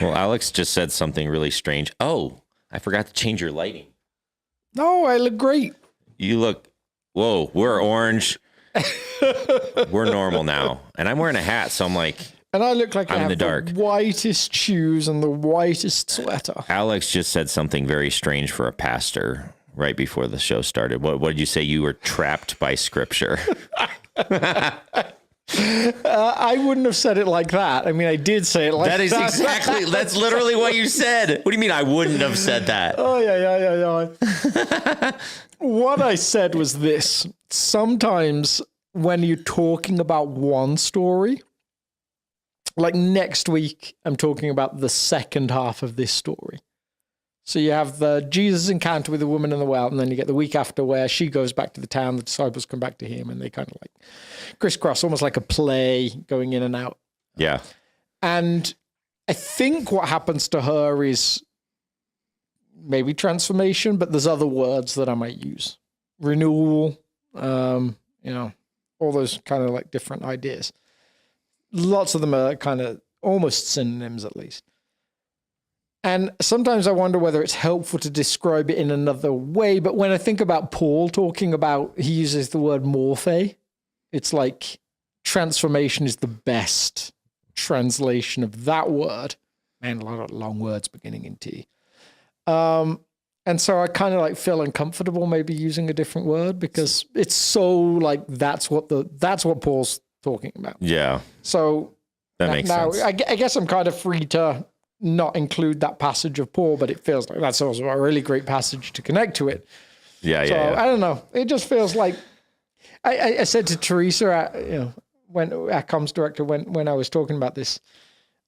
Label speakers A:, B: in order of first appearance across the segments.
A: Well, Alex just said something really strange. Oh, I forgot to change your lighting.
B: No, I look great.
A: You look, whoa, we're orange. We're normal now. And I'm wearing a hat, so I'm like,
B: and I look like
A: I'm
B: I have
A: in the dark.
B: Whitest shoes and the whitest sweater.
A: Alex just said something very strange for a pastor right before the show started. What did you say? You were trapped by scripture.
B: I wouldn't have said it like that. I mean, I did say it like that.
A: That is exactly, that's literally what you said. What do you mean I wouldn't have said that?
B: Oh, yeah. What I said was this. Sometimes when you're talking about one story, like next week, I'm talking about the second half of this story. So you have the Jesus encounter with the woman in the well, and then you get the week after where she goes back to the town, the disciples come back to him, and they kind of like crisscross, almost like a play going in and out.
A: Yeah.
B: And I think what happens to her is maybe transformation, but there's other words that I might use. Renewal, all those kind of like different ideas. Lots of them are kind of almost synonyms at least. And sometimes I wonder whether it's helpful to describe it in another way. But when I think about Paul talking about, he uses the word morphe. It's like transformation is the best translation of that word. Man, a lot of long words beginning in T. And so I kind of like feel uncomfortable maybe using a different word because it's so like that's what Paul's talking about.
A: Yeah.
B: So
A: that makes sense.
B: I guess I'm kind of free to not include that passage of Paul, but it feels like that's also a really great passage to connect to it.
A: Yeah.
B: I don't know. It just feels like I said to Teresa, when our comms director, when I was talking about this,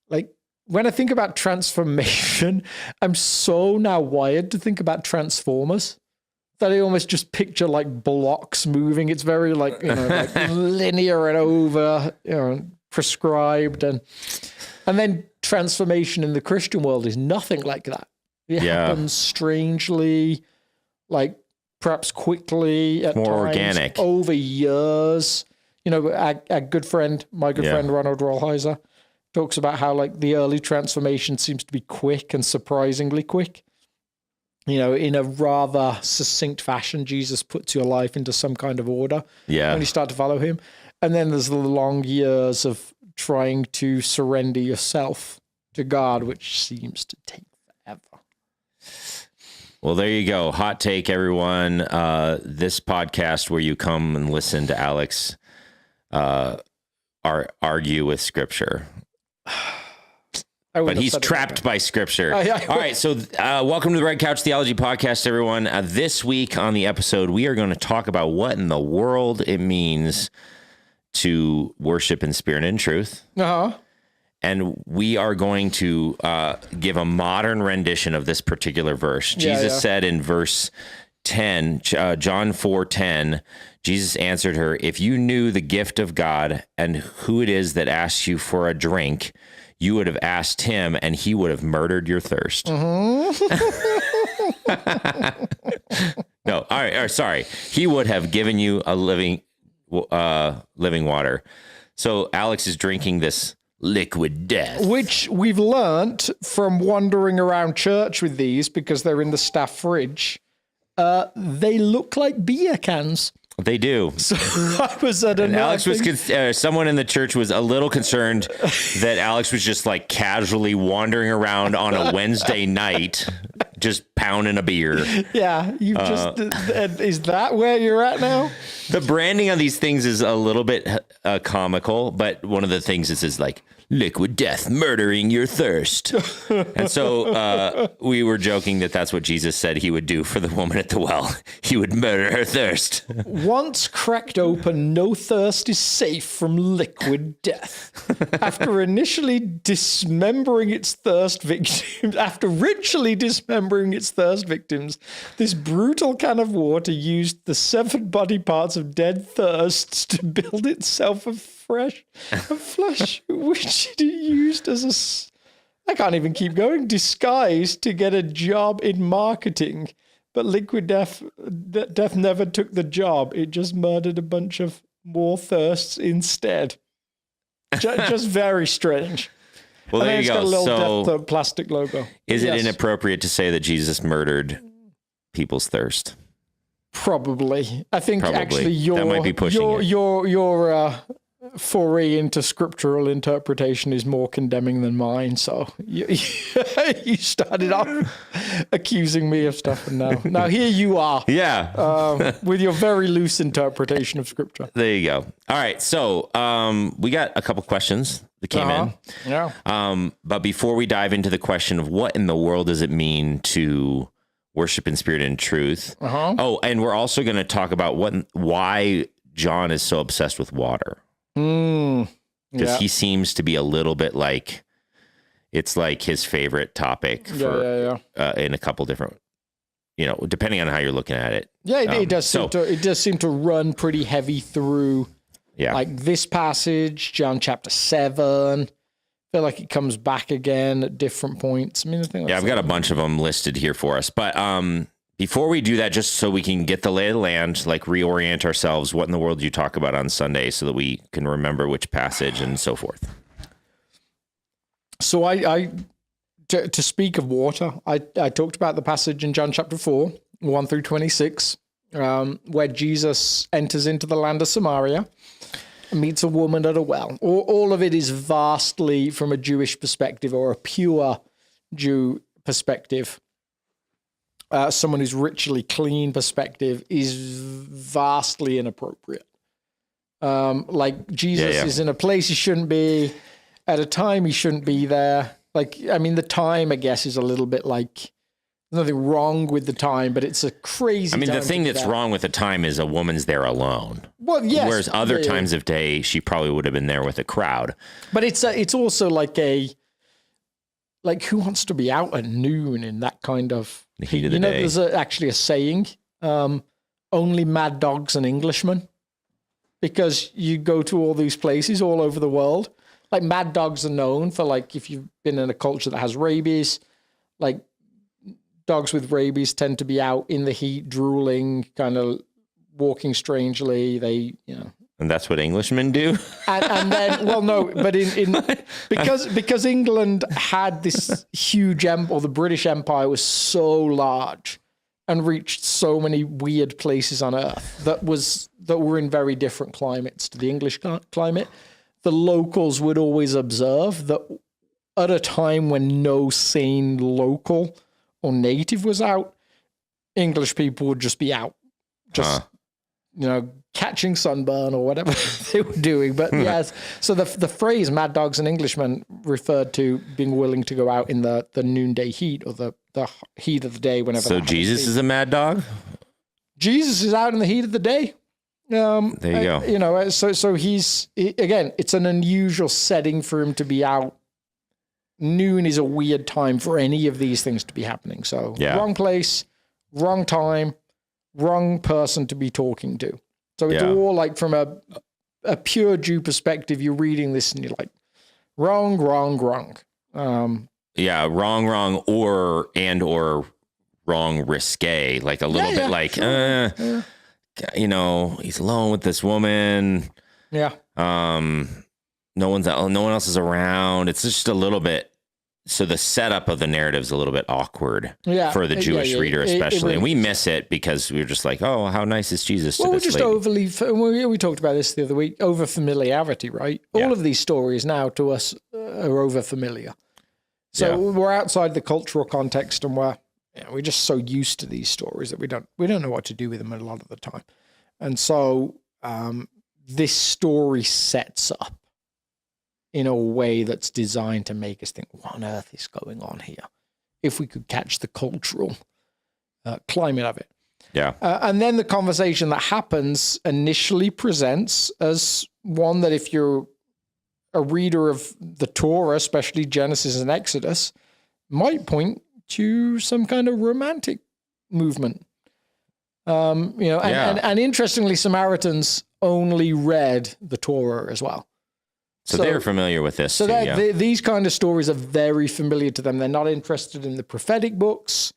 B: like when I think about transformation, I'm so now wired to think about Transformers that I almost just picture like blocks moving. It's very like, like linear and over, prescribed. And then transformation in the Christian world is nothing like that. It happens strangely, like perhaps quickly at
A: more
B: times,
A: organic
B: over years. Our good friend, my good friend Ronald Rollheiser, talks about how like the early transformation seems to be quick and surprisingly quick. In a rather succinct fashion, Jesus puts your life into some kind of order when you start to follow him. And then there's the long years of trying to surrender yourself to God, which seems to take forever.
A: Well, there you go. Hot take, everyone. This podcast where you come and listen to Alex argue with Scripture. But he's trapped by Scripture. All right, so welcome to the Red Couch Theology Podcast, everyone. This week on the episode, we are going to talk about what in the world it means to worship in spirit and in truth. Uh-huh. And we are going to give a modern rendition of this particular verse. Jesus said in verse 10, John 4:10, Jesus answered her, "If you knew the gift of God and who it is that asks you for a drink, you would have asked him and he would have murdered your thirst." No, all right, sorry. He would have given you a living water. So Alex is drinking this liquid death,
B: which we've learnt from wandering around church with these because they're in the staff fridge. They look like beer cans.
A: They do.
B: So I was at
A: and Alex was someone in the church was a little concerned that Alex was just like casually wandering around on a Wednesday night, just pounding a beer.
B: Yeah, you just is that where you're at now?
A: The branding on these things is a little bit comical, but one of the things is like liquid death, murdering your thirst. And so we were joking that that's what Jesus said he would do for the woman at the well. He would murder her thirst.
B: Once cracked open, no thirst is safe from liquid death. After ritually dismembering its thirst victims, this brutal can of water used the severed body parts of dead thirsts to build itself a flesh, which it used as I can't even keep going, disguise to get a job in marketing. But liquid death never took the job. It just murdered a bunch of more thirsts instead. Just very strange.
A: Well, there you go.
B: Got a little
A: So
B: Death plastic logo.
A: is it inappropriate to say that Jesus murdered people's thirst?
B: Probably. I think actually
A: that might be pushing
B: your foray into scriptural interpretation is more condemning than mine. So you started off accusing me of stuff, and now here you are.
A: Yeah.
B: With your very loose interpretation of scripture.
A: There you go. All right. So we got a couple questions that came in.
B: Yeah.
A: But before we dive into the question of what in the world does it mean to worship in spirit and truth. Oh, and we're also going to talk about why John is so obsessed with water. Because he seems to be a little bit like, it's like his favorite topic for in a couple different, depending on how you're looking at it.
B: Yeah, it does seem to run pretty heavy through like this passage, John chapter 7. I feel like it comes back again at different points. I mean, I've
A: got a bunch of them listed here for us, but before we do that, just so we can get the lay of the land, like reorient ourselves, what in the world do you talk about on Sunday so that we can remember which passage and so forth?
B: So to speak of water, I talked about the passage in John chapter 4, 1 through 26, where Jesus enters into the land of Samaria, meets a woman at a well. All of it is vastly from a Jewish perspective or a pure Jew perspective. Someone who's ritually clean perspective is vastly inappropriate. Like Jesus is in a place he shouldn't be, at a time he shouldn't be there. Like, I mean, the time, I guess, is a little bit like, there's nothing wrong with the time, but it's a crazy time.
A: I mean, the thing that's wrong with the time is a woman's there alone.
B: Well, yes.
A: Whereas other times of day, she probably would have been there with a crowd.
B: But it's also like who wants to be out at noon in that kind of
A: the heat of the day?
B: There's actually a saying, only mad dogs and Englishmen, because you go to all these places all over the world. Like mad dogs are known for, like, if you've been in a culture that has rabies, like dogs with rabies tend to be out in the heat, drooling, kind of walking strangely. They,
A: And that's what Englishmen do?
B: And then, well, no, but because England had this huge or the British Empire was so large and reached so many weird places on Earth that were in very different climates to the English climate. The locals would always observe that at a time when no sane local or native was out, English people would just be out, catching sunburn or whatever they were doing. But yes, so the phrase "mad dogs and Englishmen" referred to being willing to go out in the noonday heat or the heat of the day whenever.
A: So Jesus is a mad dog?
B: Jesus is out in the heat of the day.
A: There you go.
B: So again, it's an unusual setting for him to be out. Noon is a weird time for any of these things to be happening. So wrong place, wrong time, wrong person to be talking to. So it's all like from a pure Jew perspective, you're reading this and you're like, wrong. Wrong, or wrong risque, like a little bit like, he's alone with this woman. Yeah.
A: No one else is around. It's just a little bit. So the setup of the narrative is a little bit awkward for the Jewish reader, especially. And we miss it because we're just like, oh, how nice is Jesus to this lady?
B: We talked about this the other week, over familiarity, right? All of these stories now to us are over familiar. So we're outside the cultural context and we're just so used to these stories that we don't know what to do with them a lot of the time. And so this story sets up in a way that's designed to make us think, what on earth is going on here? If we could catch the cultural climate of it.
A: Yeah.
B: And then the conversation that happens initially presents as one that if you're a reader of the Torah, especially Genesis and Exodus, might point to some kind of romantic movement. And interestingly, Samaritans only read the Torah as well.
A: So they're familiar with this.
B: So these kind of stories are very familiar to them. They're not interested in the prophetic books.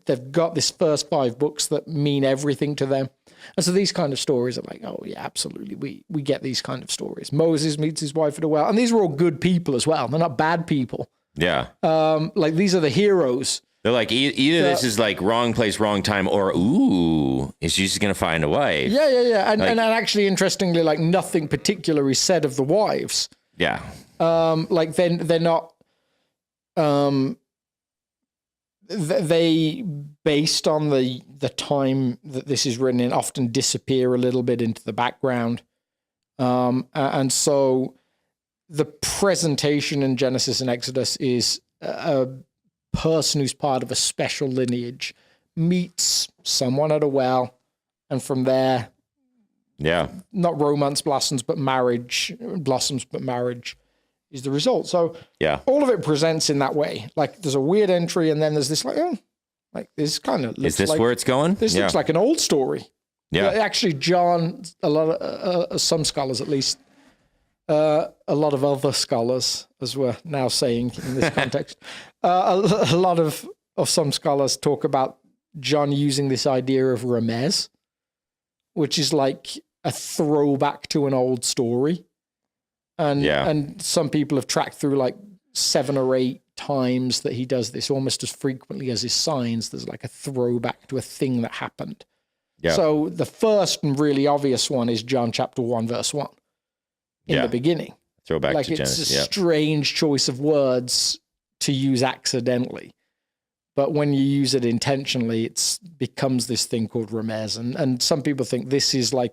B: They've got this first 5 books that mean everything to them. And so these kind of stories are like, oh yeah, absolutely. We get these kind of stories. Moses meets his wife at a well. And these are all good people as well. They're not bad people.
A: Yeah.
B: Like these are the heroes.
A: They're like, either this is like wrong place, wrong time, or, ooh, is she just going to find a wife?
B: Yeah. And actually, interestingly, like nothing particular is said of the wives.
A: Yeah.
B: Like they're not, they, based on the time that this is written in, often disappear a little bit into the background. And so the presentation in Genesis and Exodus is a person who's part of a special lineage meets someone at a well, and from there, not romance blossoms, but marriage is the result. So all of it presents in that way. Like there's a weird entry, and then there's this like this kind of looks
A: is this
B: like,
A: where it's going?
B: This looks like an old story.
A: Yeah,
B: actually, John, a lot of some scholars, at least. A lot of other scholars, as we're now saying in this context, a lot of some scholars talk about John using this idea of remez, which is like a throwback to an old story. And some people have tracked through like 7 or 8 times that he does this almost as frequently as his signs. There's like a throwback to a thing that happened. Yeah. So the first and really obvious one is John chapter 1, verse 1. In the beginning.
A: Throwback
B: like
A: to Genesis.
B: It's a strange choice of words to use accidentally. But when you use it intentionally, it becomes this thing called remez. And some people think this is like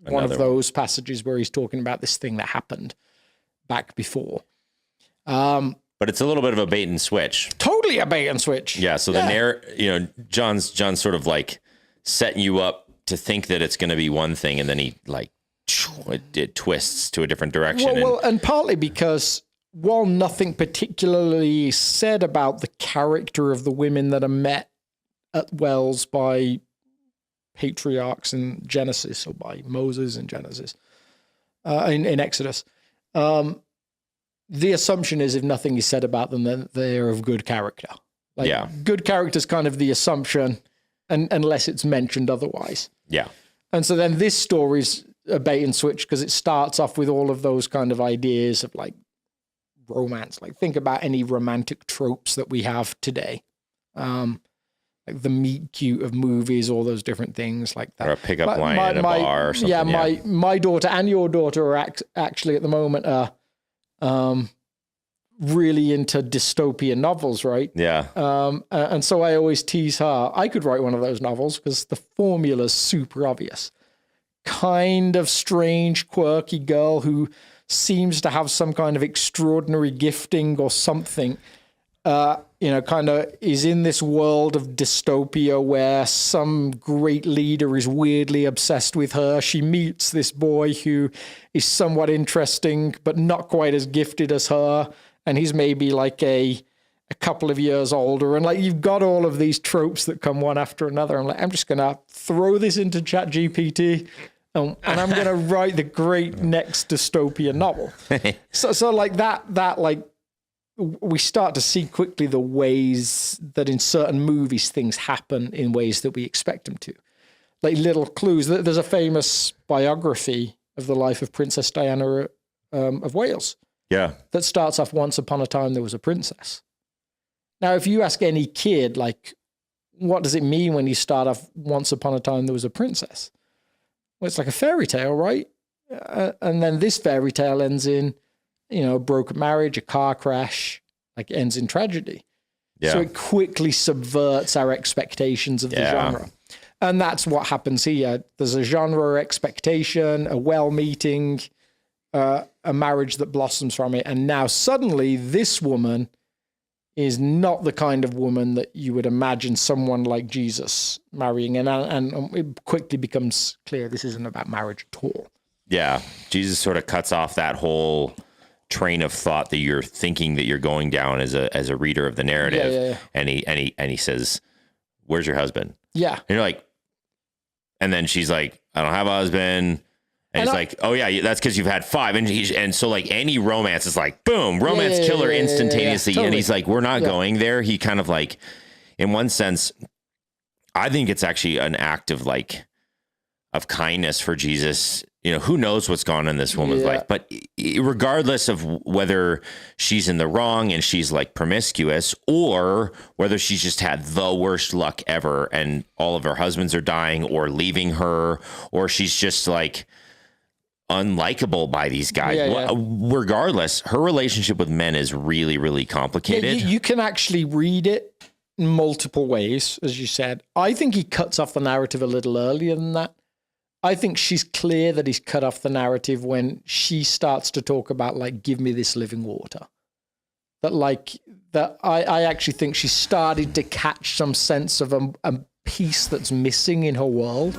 B: one of those passages where he's talking about this thing that happened back before.
A: But it's a little bit of a bait and switch.
B: Totally a bait and switch.
A: Yeah. So John's sort of like setting you up to think that it's going to be one thing, and then he like, it twists to a different direction.
B: Well, and partly because while nothing particularly said about the character of the women that are met at wells by patriarchs in Genesis or by Moses in Genesis, in Exodus, the assumption is if nothing is said about them, then they're of good character. Good character is kind of the assumption, unless it's mentioned otherwise. Yeah. And so then this story's a bait and switch because it starts off with all of those kind of ideas of like romance. Like think about any romantic tropes that we have today. Like the meet cute of movies, all those different things like that.
A: Or a pickup line in a bar or something.
B: Yeah, my daughter and your daughter are actually at the moment really into dystopian novels, right? Yeah. And so I always tease her, I could write one of those novels because the formula's super obvious. Kind of strange, quirky girl who seems to have some kind of extraordinary gifting or something, kind of is in this world of dystopia where some great leader is weirdly obsessed with her. She meets this boy who is somewhat interesting, but not quite as gifted as her. And he's maybe like a couple of years older. And like, you've got all of these tropes that come one after another. I'm like, I'm just going to throw this into ChatGPT. And I'm going to write the great next dystopian novel. So like that, like we start to see quickly the ways that in certain movies things happen in ways that we expect them to. Like little clues. There's a famous biography of the life of Princess Diana of Wales. Yeah. That starts off, once upon a time there was a princess. Now, if you ask any kid, like, what does it mean when you start off, once upon a time there was a princess? Well, it's like a fairy tale, right? And then this fairy tale ends in, a broken marriage, a car crash, like ends in tragedy. Yeah. So it quickly subverts our expectations of the genre. And that's what happens here. There's a genre expectation, a well meeting, a marriage that blossoms from it. And now suddenly this woman is not the kind of woman that you would imagine someone like Jesus marrying. And it quickly becomes clear this isn't about marriage at all.
A: Yeah. Jesus sort of cuts off that whole train of thought that you're thinking that you're going down as a reader of the narrative. Yeah. And he says, "Where's your husband?" Yeah. And you're like, and then she's like, "I don't have a husband." And he's like, "Oh yeah, that's because you've had 5." And so like any romance is like, boom, romance killer instantaneously. Totally. And he's like, "We're not going there." He kind of like, in one sense, I think it's actually an act of kindness for Jesus. You know, who knows what's gone on in this woman's life, but regardless of whether she's in the wrong and she's like promiscuous, or whether she's just had the worst luck ever and all of her husbands are dying or leaving her, or she's just like unlikable by these guys. Regardless, her relationship with men is really, really complicated.
B: You can actually read it in multiple ways, as you said. I think he cuts off the narrative a little earlier than that. I think she's clear that he's cut off the narrative when she starts to talk about, like, give me this living water. I actually think she started to catch some sense of a piece that's missing in her world.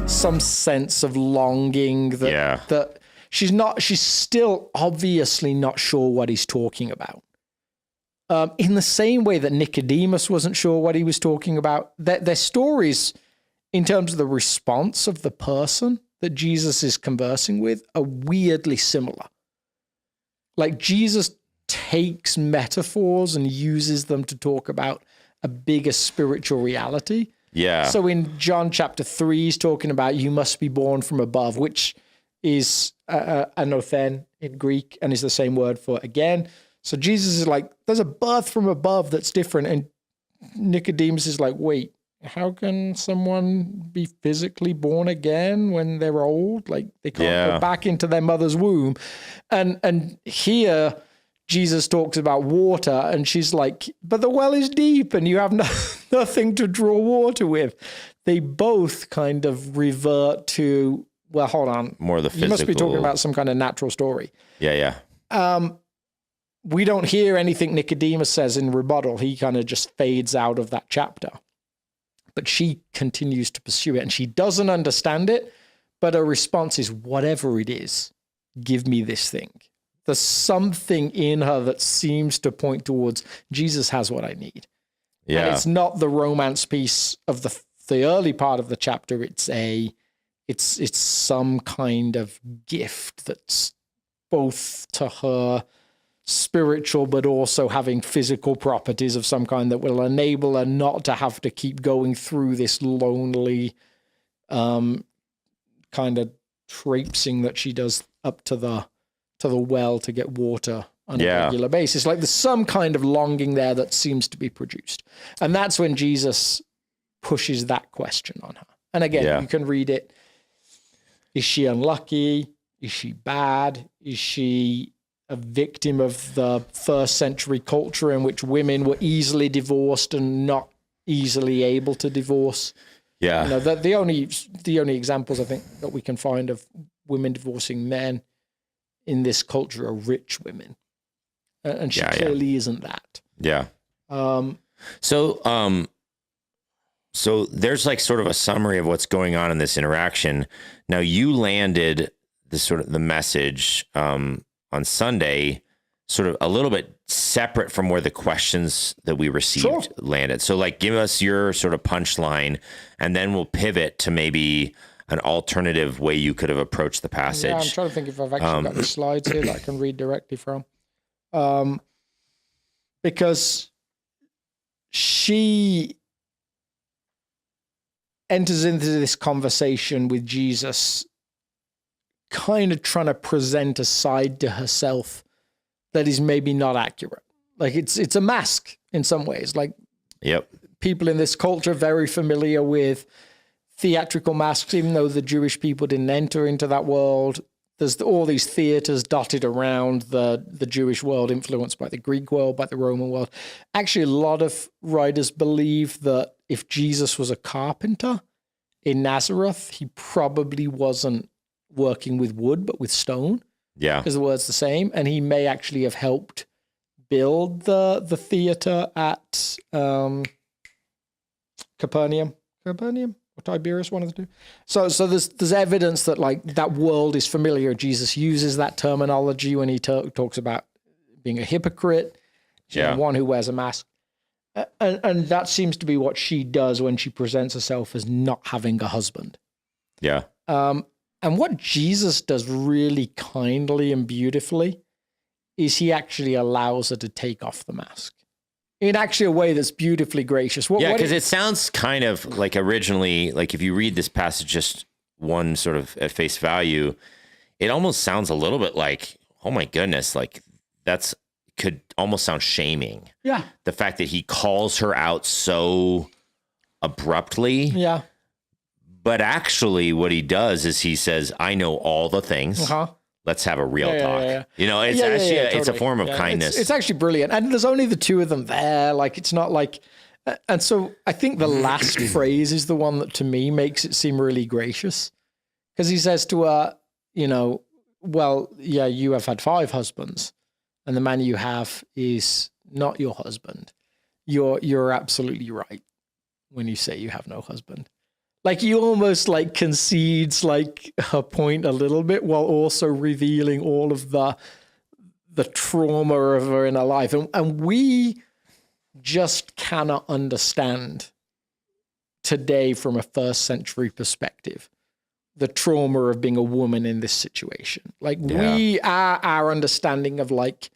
B: Some sense of longing that she's still obviously not sure what he's talking about. In the same way that Nicodemus wasn't sure what he was talking about, their stories, in terms of the response of the person that Jesus is conversing with, are weirdly similar. Like, Jesus takes metaphors and uses them to talk about a bigger spiritual reality.
A: Yeah.
B: So in John chapter 3, he's talking about you must be born from above, which is anothen in Greek and is the same word for again. So Jesus is like, there's a birth from above that's different. And Nicodemus is like, wait, how can someone be physically born again when they're old? Like, they can't go back into their mother's womb. And here Jesus talks about water, and she's like, but the well is deep and you have nothing to draw water with. They both kind of revert to, well, hold on.
A: More of the physical.
B: You must be talking about some kind of natural story.
A: Yeah.
B: We don't hear anything Nicodemus says in rebuttal. He kind of just fades out of that chapter. But she continues to pursue it, and she doesn't understand it, but her response is, whatever it is, give me this thing. There's something in her that seems to point towards Jesus has what I need. Yeah. And it's not the romance piece of the early part of the chapter. It's some kind of gift that's both to her spiritual, but also having physical properties of some kind that will enable her not to have to keep going through this lonely kind of traipsing that she does up to the well to get water on a regular basis. Like, there's some kind of longing there that seems to be produced. And that's when Jesus pushes that question on her. And again, you can read it. Is she unlucky? Is she bad? Is she a victim of the first century culture in which women were easily divorced and not easily able to divorce?
A: Yeah.
B: You know, the only examples I think that we can find of women divorcing men in this culture are rich women. And she clearly isn't that.
A: Yeah. So there's like sort of a summary of what's going on in this interaction. Now, you landed the message on Sunday, sort of a little bit separate from where the questions that we received landed. So, like, give us your sort of punchline, and then we'll pivot to maybe an alternative way you could have approached the passage.
B: Yeah, I'm trying to think if I've actually got the slides here that I can read directly from. Because she enters into this conversation with Jesus kind of trying to present a side to herself that is maybe not accurate. Like, it's a mask in some ways. Like, people in this culture are very familiar with theatrical masks, even though the Jewish people didn't enter into that world. There's all these theaters dotted around the Jewish world, influenced by the Greek world, by the Roman world. Actually, a lot of writers believe that if Jesus was a carpenter in Nazareth, he probably wasn't working with wood, but with stone. Yeah. Because the word's the same. And he may actually have helped build the theater at Capernaum or Tiberias, one of the two. So there's evidence that, like, that world is familiar. Jesus uses that terminology when he talks about being a hypocrite, one who wears a mask. And that seems to be what she does when she presents herself as not having a husband. Yeah. And what Jesus does really kindly and beautifully is he actually allows her to take off the mask. in actually a way that's beautifully gracious.
A: Because it sounds kind of like originally, like if you read this passage just one sort of at face value, it almost sounds a little bit like, oh my goodness, like could almost sound shaming.
B: Yeah.
A: The fact that he calls her out so abruptly.
B: Yeah.
A: But actually what he does is he says, I know all the things. Uh-huh. Let's have a real talk. Yeah. You know, it's actually, it's a form of kindness.
B: It's actually brilliant. And there's only the two of them there. Like, it's not like, and so I think the last phrase is the one that to me makes it seem really gracious. Because he says to her, you know, well, yeah, you have had 5 husbands and the man you have is not your husband. You're absolutely right when you say you have no husband. Like, he almost like concedes like her point a little bit while also revealing all of the trauma of her in her life. And we just cannot understand today from a first century perspective the trauma of being a woman in this situation. Like, our understanding of like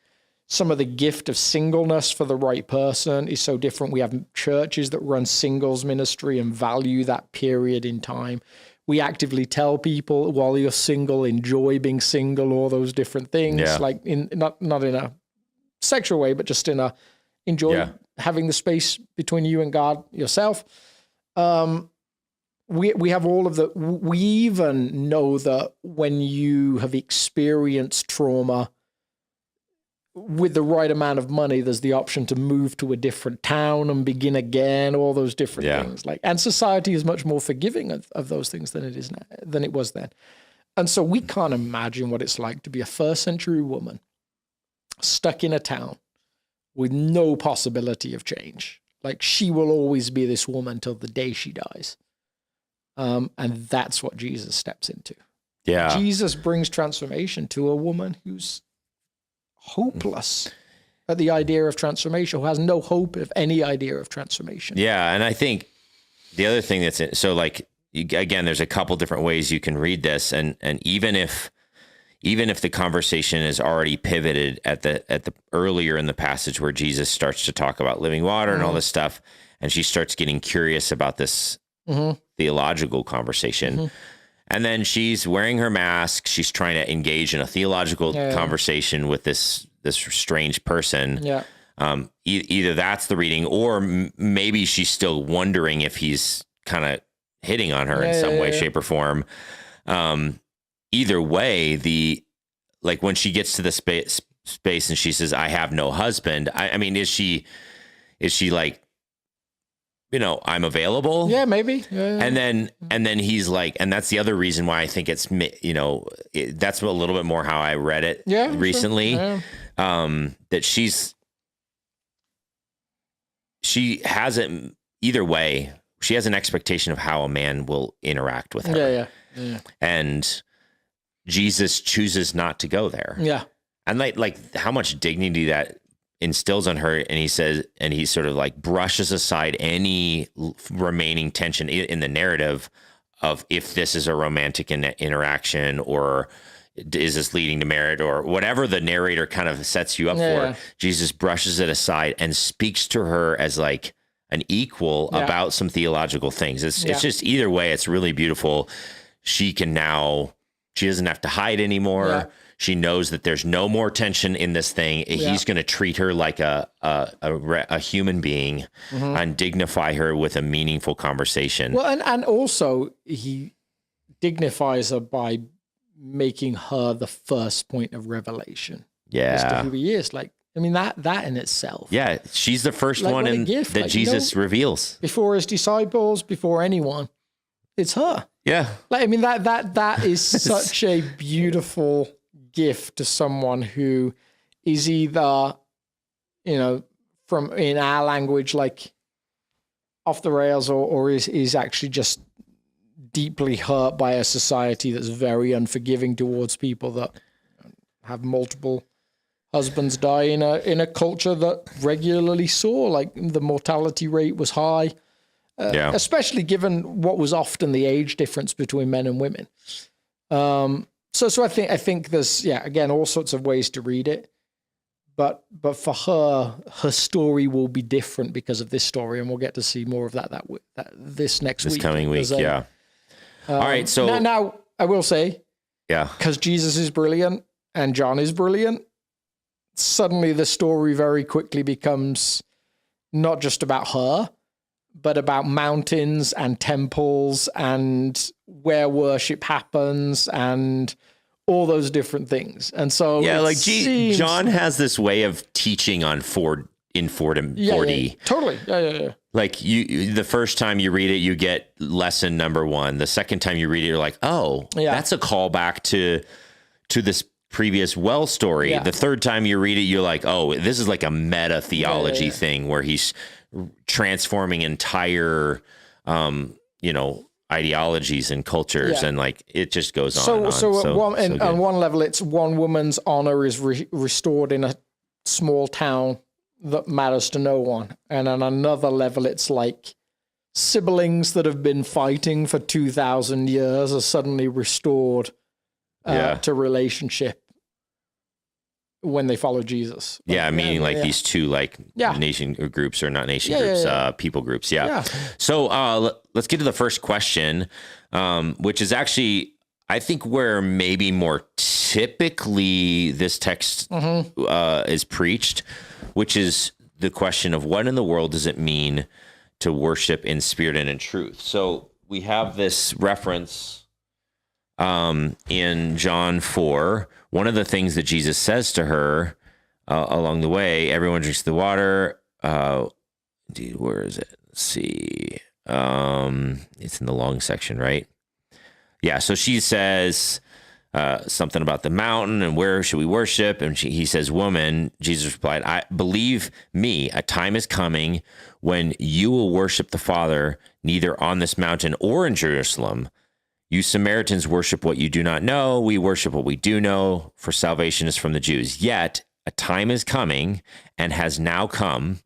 B: some of the gift of singleness for the right person is so different. We have churches that run singles ministry and value that period in time. We actively tell people, while you're single, enjoy being single, all those different things, like not in a sexual way, but just in a enjoy having the space between you and God yourself. We have all of the, we even know that when you have experienced trauma, with the right amount of money, there's the option to move to a different town and begin again, all those different things. Like, and society is much more forgiving of those things than it is now, than it was then. And so we can't imagine what it's like to be a first century woman stuck in a town with no possibility of change. Like, she will always be this woman till the day she dies. And that's what Jesus steps into.
A: Yeah.
B: Jesus brings transformation to a woman who's hopeless at the idea of transformation, who has no hope of any idea of transformation.
A: Yeah. And I think the other thing so like, again, there's a couple different ways you can read this. And even if the conversation is already pivoted at the earlier in the passage where Jesus starts to talk about living water and all this stuff, and she starts getting curious about this theological conversation. And then she's wearing her mask. She's trying to engage in a theological conversation with this strange person. Yeah. Either that's the reading, or maybe she's still wondering if he's kind of hitting on her in some way, shape, or form. Either way, like when she gets to the space and she says, "I have no husband." I mean, is she like, you know, I'm available.
B: Yeah, maybe.
A: And then he's like, and that's the other reason why I think it's, you know, that's a little bit more how I read it recently. Sure. Yeah. That she hasn't, either way, she has an expectation of how a man will interact with her. Yeah. And Jesus chooses not to go there. Yeah. And like how much dignity that instills on her, and he says, and he sort of like brushes aside any remaining tension in the narrative of if this is a romantic interaction, or is this leading to marriage, or whatever the narrator kind of sets you up for. Jesus brushes it aside and speaks to her as like an equal about some theological things. It's just, either way, it's really beautiful. She doesn't have to hide anymore. Yeah. She knows that there's no more tension in this thing. Yeah. He's going to treat her like a human being and dignify her with a meaningful conversation.
B: Well, and also he dignifies her by making her the first point of revelation. As to who he is. Like, I mean, that in itself.
A: Yeah, she's the first one that like, Jesus reveals.
B: Before his disciples, before anyone, it's her.
A: Yeah.
B: Like, I mean, that is such a beautiful gift to someone who is either, you know, from, in our language, like off the rails, or is actually just deeply hurt by a society that's very unforgiving towards people that have multiple husbands die in a culture that regularly saw like the mortality rate was high, especially given what was often the age difference between men and women. So I think there's, again, all sorts of ways to read it, But for her story will be different because of this story, and we'll get to see more of that this next week.
A: This coming week, yeah. All right, so
B: now I will say,
A: yeah,
B: because Jesus is brilliant and John is brilliant, suddenly the story very quickly becomes not just about her, but about mountains and temples and where worship happens and all those different things. And so
A: John has this way of teaching on Fordham 40.
B: Yeah, totally. Yeah.
A: Like the first time you read it, you get lesson number 1. The second time you read it, you're like, oh, that's a callback to this previous well story. Yeah. The third time you read it, you're like, oh, this is like a meta theology thing where he's transforming entire, ideologies and cultures, and like it just goes on.
B: On one level, it's one woman's honor is restored in a small town that matters to no one, and on another level, it's like siblings that have been fighting for 2,000 years are suddenly restored to relationship when they follow Jesus.
A: Meaning these two nation groups, or not nation groups, people groups. Yeah. So let's get to the first question, which is actually, I think, where maybe more typically this text is preached, which is the question of what in the world does it mean to worship in spirit and in truth? So we have this reference in John 4. One of the things that Jesus says to her along the way, everyone drinks the water. Where is it? Let's see. It's in the long section, right? Yeah. So she says something about the mountain and where should we worship? And he says, woman, Jesus replied, I believe me, a time is coming when you will worship the Father, neither on this mountain or in Jerusalem. You Samaritans worship what you do not know. We worship what we do know, for salvation is from the Jews. Yet a time is coming and has now come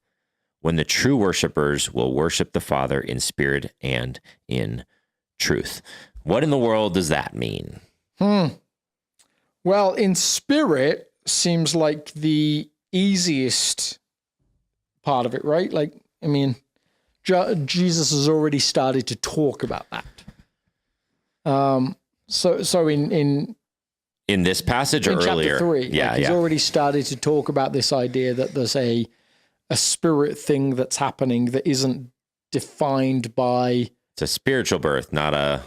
A: when the true worshipers will worship the Father in spirit and in truth. What in the world does that mean?
B: Well, in spirit seems like the easiest part of it, right? Like, I mean, Jesus has already started to talk about that. So in
A: this passage or earlier?
B: Chapter 3, he's already started to talk about this idea that there's a spirit thing that's happening that isn't defined by.
A: It's a spiritual birth, not a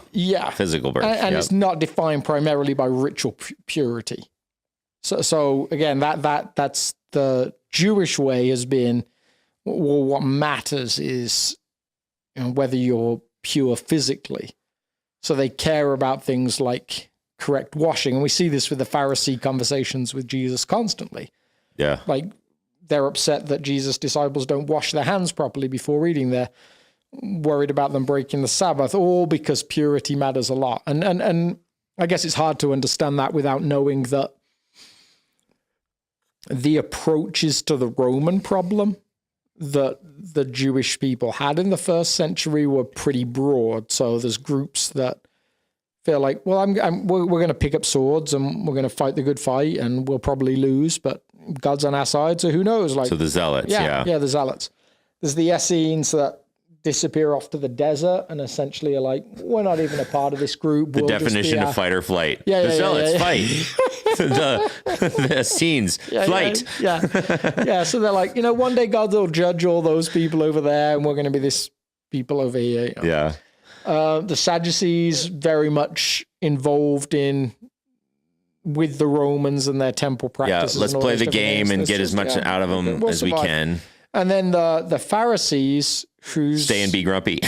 A: physical birth.
B: And it's not defined primarily by ritual purity. So again, that's the Jewish way has been, well, what matters is whether you're pure physically. So they care about things like correct washing. And we see this with the Pharisee conversations with Jesus constantly.
A: Yeah.
B: Like they're upset that Jesus' disciples don't wash their hands properly before eating. They're worried about them breaking the Sabbath, all because purity matters a lot. And I guess it's hard to understand that without knowing that the approaches to the Roman problem that the Jewish people had in the first century were pretty broad. So there's groups that feel like, well, we're going to pick up swords and we're going to fight the good fight and we'll probably lose, but God's on our side, so who knows? Like,
A: so the zealots,
B: yeah, the zealots. There's the Essenes that disappear off to the desert and essentially are like, we're not even a part of this group.
A: The definition of fight or flight. The zealots fight. the Essenes flight.
B: Yeah. So they're like, one day God will judge all those people over there and we're going to be this people over here.
A: Yeah.
B: The Sadducees very much involved with the Romans and their temple practices.
A: Yeah, let's play the game and get as much out of them as we can.
B: And then the Pharisees who
A: stay and be grumpy.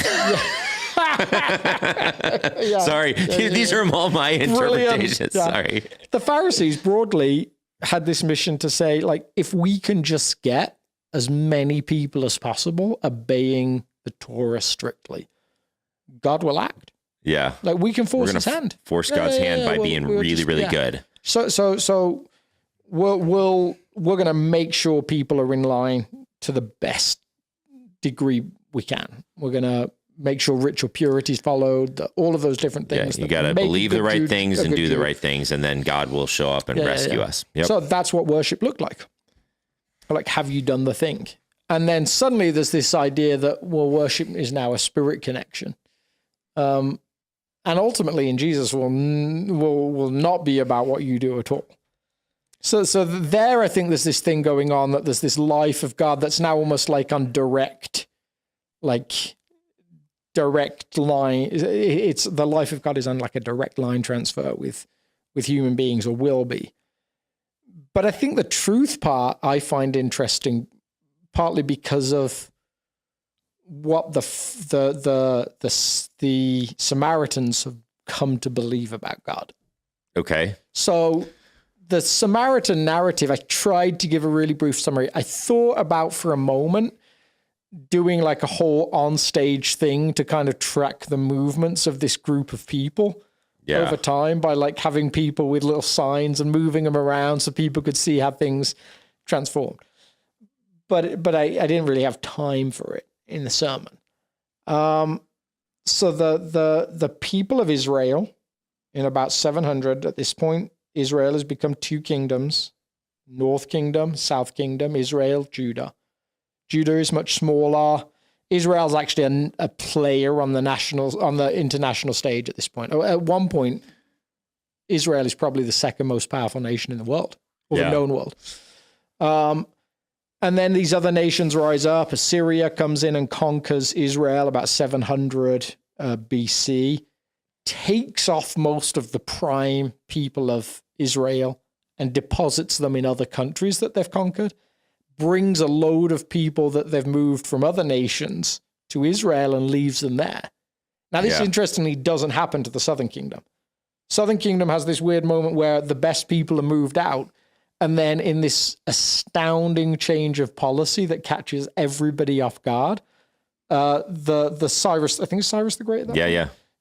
A: Sorry, these are all my interpretations. Sorry.
B: The Pharisees broadly had this mission to say, like, if we can just get as many people as possible obeying the Torah strictly, God will act.
A: Yeah.
B: Like we can force his hand.
A: Force God's hand by being really good.
B: So we're going to make sure people are in line to the best degree we can. We're going to make sure ritual purity is followed, all of those different things.
A: You got to believe the right things and do the right things, and then God will show up and rescue us. Yep.
B: So that's what worship looked like. Like, have you done the thing? And then suddenly there's this idea that, well, worship is now a spirit connection. And ultimately in Jesus will not be about what you do at all. So there, I think there's this thing going on, that there's this life of God that's now almost like on direct line. It's the life of God is on like a direct line transfer with human beings, or will be. But I think the truth part I find interesting, partly because of what the Samaritans have come to believe about God.
A: Okay.
B: So the Samaritan narrative, I tried to give a really brief summary. I thought about for a moment doing like a whole on-stage thing to kind of track the movements of this group of people over time, by like having people with little signs and moving them around so people could see how things transformed. But I didn't really have time for it in the sermon. So the people of Israel, in about 700 at this point, Israel has become two kingdoms: North Kingdom, South Kingdom, Israel, Judah. Judah is much smaller. Israel's actually a player on the international stage at this point. At one point, Israel is probably the second most powerful nation in the world, or the known world. And then these other nations rise up. Assyria comes in and conquers Israel about 700 BC, takes off most of the prime people of Israel and deposits them in other countries that they've conquered, brings a load of people that they've moved from other nations to Israel and leaves them there. Now, this interestingly doesn't happen to the Southern Kingdom. Southern Kingdom has this weird moment where the best people are moved out, and then in this astounding change of policy that catches everybody off guard, the Cyrus, I think it's Cyrus the Great.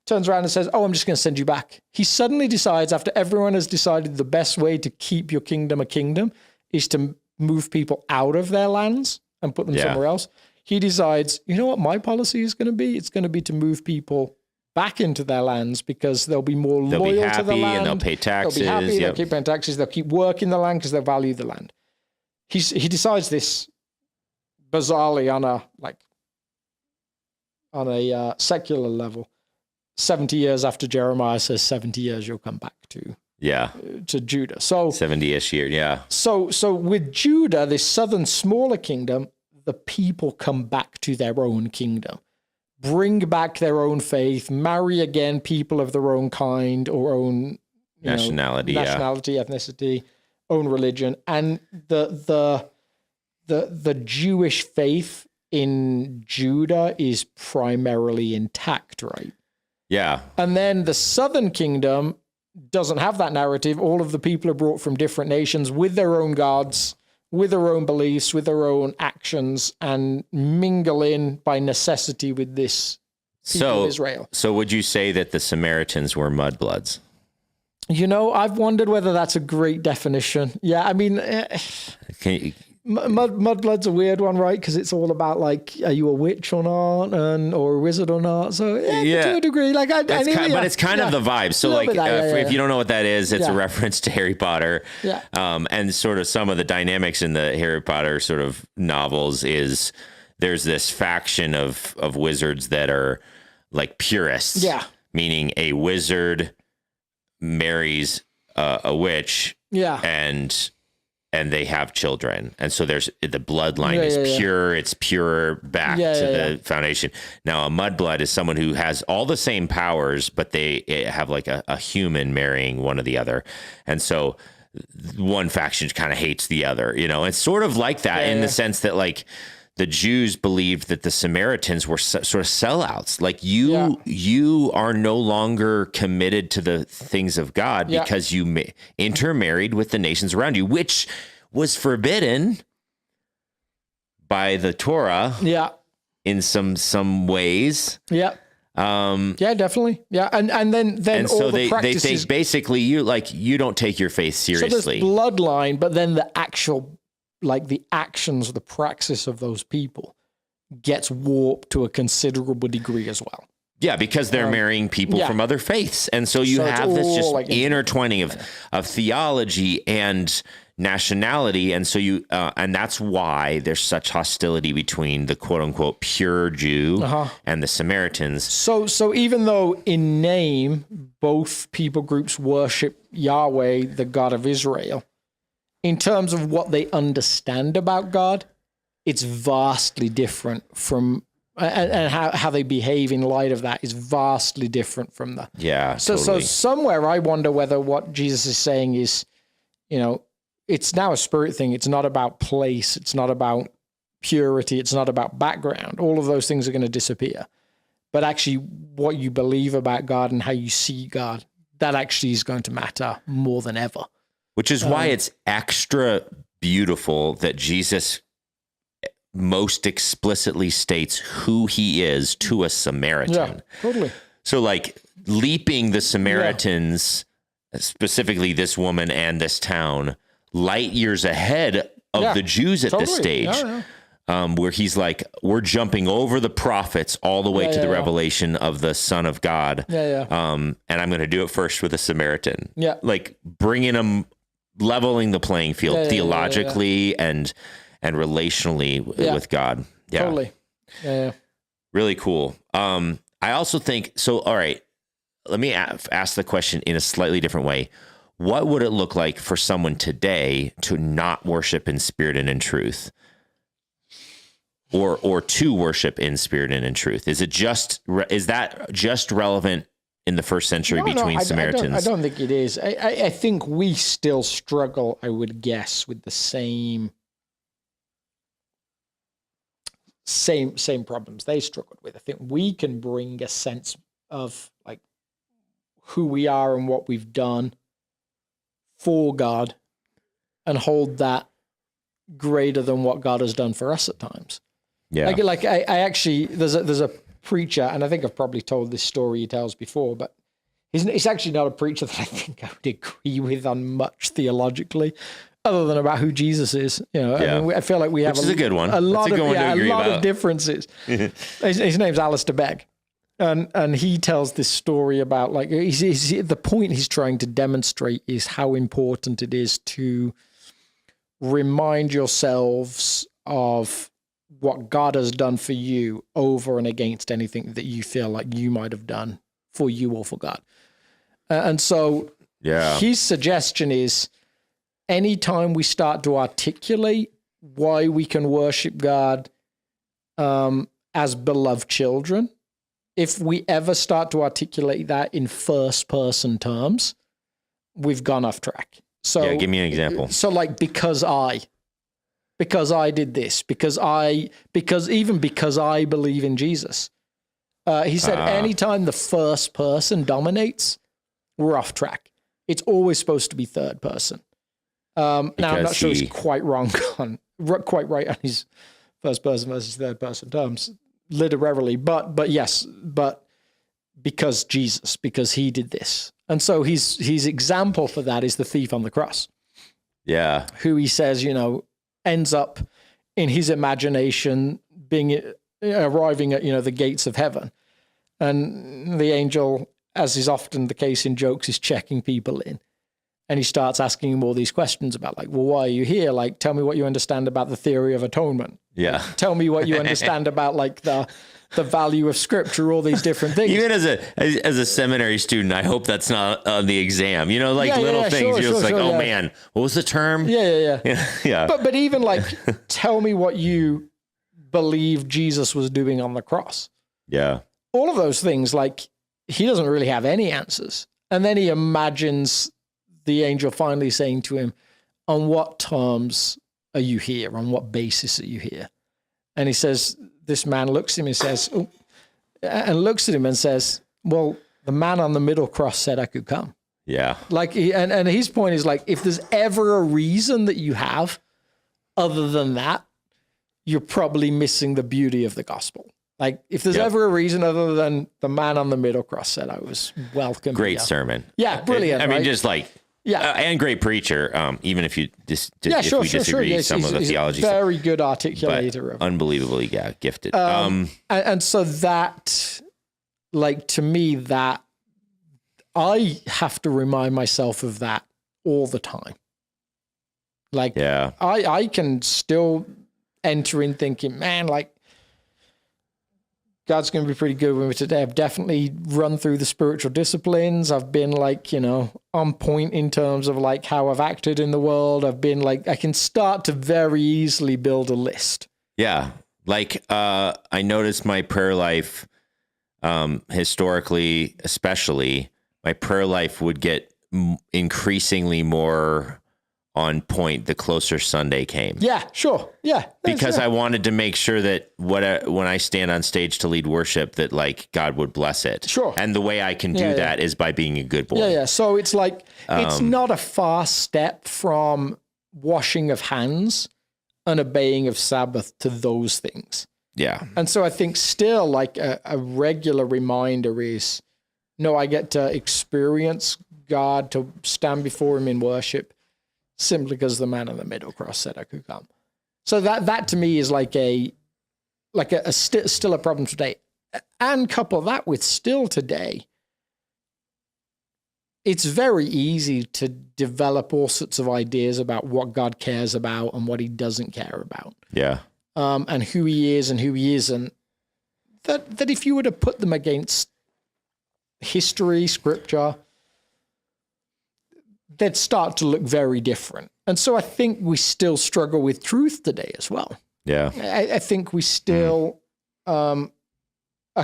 B: Turns around and says, "Oh, I'm just going to send you back." He suddenly decides, after everyone has decided the best way to keep your kingdom a kingdom is to move people out of their lands and put them somewhere else. He decides, you know what my policy is going to be? It's going to be to move people back into their lands, because they'll be more loyal to the land.
A: And they'll pay taxes.
B: They'll be happy, they'll keep paying taxes, they'll keep working the land because they value the land. He decides this bizarrely on a secular level. 70 years after Jeremiah says 70 years you'll come back to Judah. So
A: 70-ish year,
B: So with Judah, this southern smaller kingdom, the people come back to their own kingdom, bring back their own faith, marry again people of their own kind or own nationality, ethnicity, own religion, and the Jewish faith in Judah is primarily intact, right?
A: Yeah.
B: And then the southern kingdom doesn't have that narrative. All of the people are brought from different nations with their own gods, with their own beliefs, with their own actions, and mingle in by necessity with this people of Israel. So
A: would you say that the Samaritans were mudbloods?
B: You know, I've wondered whether that's a great definition. Yeah, I mean, mudblood's a weird one, right? Because it's all about like, are you a witch or not, or a wizard or not? So to a degree, like but
A: it's kind of the vibe. So like, if you don't know what that is, it's a reference to Harry Potter. Yeah. And sort of some of the dynamics in the Harry Potter sort of novels is there's this faction of wizards that are like purists. Yeah. Meaning a wizard marries a witch. Yeah. And they have children. And so there's the bloodline is pure. It's pure back to the foundation. Now, a mudblood is someone who has all the same powers, but they have like a human marrying one of the other. And so one faction kind of hates the other, it's sort of like that in the sense that like the Jews believed that the Samaritans were sort of sellouts. Like you are no longer committed to the things of God because you intermarried with the nations around you, which was forbidden by the Torah. Yeah. In some ways. Yeah.
B: Definitely. Yeah. And then all the practices.
A: They basically you don't take your faith seriously.
B: So there's bloodline, but then the actual, like the actions, the praxis of those people gets warped to a considerable degree as well.
A: Yeah, because they're marrying people from other faiths. And so you have this just like intertwining of theology and nationality. And so and that's why there's such hostility between the quote unquote pure Jew and the Samaritans.
B: So even though in name, both people groups worship Yahweh, the God of Israel, in terms of what they understand about God, it's vastly different from, and how they behave in light of that is vastly different from that.
A: Yeah.
B: So somewhere I wonder whether what Jesus is saying is, it's now a spirit thing. It's not about place. It's not about purity. It's not about background. All of those things are going to disappear. But actually what you believe about God and how you see God, that actually is going to matter more than ever.
A: Which is why it's extra beautiful that Jesus most explicitly states who he is to a Samaritan.
B: Yeah, totally.
A: So like leaping the Samaritans, specifically this woman and this town, light years ahead of the Jews at this stage, where he's like, we're jumping over the prophets all the way to the revelation of the Son of God. And I'm going to do it first with a Samaritan. Yeah. Like bringing them, leveling the playing field theologically and relationally with God. Yeah.
B: Totally. Yeah.
A: Really cool. I also think, so, all right, let me ask the question in a slightly different way. What would it look like for someone today to not worship in spirit and in truth? Or to worship in spirit and in truth? Is that just relevant in the first century between Samaritans?
B: I don't think it is. I think we still struggle, I would guess, with the same problems they struggled with. I think we can bring a sense of like who we are and what we've done for God and hold that greater than what God has done for us at times. Yeah. Like I actually, there's a preacher, and I think I've probably told this story he tells before, but he's actually not a preacher that I think I would agree with on much theologically, other than about who Jesus is. I mean, I feel like we have
A: a good one.
B: A lot of differences. His name's Alistair Begg. And he tells this story about like, the point he's trying to demonstrate is how important it is to remind yourselves of what God has done for you over and against anything that you feel like you might have done for you or for God. And so his suggestion is anytime we start to articulate why we can worship God as beloved children, if we ever start to articulate that in first person terms, we've gone off track. So
A: give me an example.
B: So like, because I did this, because I believe in Jesus. He said, anytime the first person dominates, we're off track. It's always supposed to be third person. Now I'm not sure he's quite right on his first person versus third person terms, literally, but because Jesus, because he did this. And so his example for that is the thief on the cross. Yeah. Who he says, ends up in his imagination arriving at, the gates of heaven. And the angel, as is often the case in jokes, is checking people in. And he starts asking him all these questions about like, well, why are you here? Like, tell me what you understand about the theory of atonement. Yeah. Tell me what you understand about like the value of scripture, all these different things.
A: Even as a seminary student, I hope that's not on the exam, little things. Sure, you're just like, oh man, what was the term?
B: Yeah. But even like, tell me what you believe Jesus was doing on the cross. Yeah. All of those things, like he doesn't really have any answers. And then he imagines the angel finally saying to him, on what terms are you here? On what basis are you here? And he says, this man looks at him and says, well, the man on the middle cross said I could come. Yeah. Like, and his point is like, if there's ever a reason that you have other than that, you're probably missing the beauty of the gospel. Like if there's ever a reason other than the man on the middle cross said I was welcome.
A: Great sermon.
B: Yeah. Brilliant.
A: I mean, just like, and great preacher. Even if you we disagree some of the theology,
B: very good articulator,
A: unbelievably gifted.
B: And so that, like to me, that I have to remind myself of that all the time. Like,
A: yeah,
B: I can still enter in thinking, man, like, God's going to be pretty good with me today. I've definitely run through the spiritual disciplines. I've been like, on point in terms of like how I've acted in the world. I've been like, I can start to very easily build a list.
A: yeah. Like, I noticed my prayer life, historically, especially, my prayer life would get increasingly more on point the closer Sunday came.
B: Yeah, sure. Yeah.
A: Because I wanted to make sure that when I stand on stage to lead worship, that like God would bless it.
B: Sure.
A: And the way I can do that is by being a good boy.
B: Yeah, yeah. So it's like, it's not a far step from washing of hands and obeying of Sabbath to those things.
A: Yeah.
B: And so I think still like a regular reminder is, no, I get to experience God, to stand before him in worship, simply because the man in the middle cross said I could come. So that to me is still a problem today. And couple that with still today, it's very easy to develop all sorts of ideas about what God cares about and what he doesn't care about.
A: Yeah.
B: And who he is and who he isn't. That if you were to put them against history, scripture, they'd start to look very different. And so I think we still struggle with truth today as well.
A: Yeah.
B: I think we still are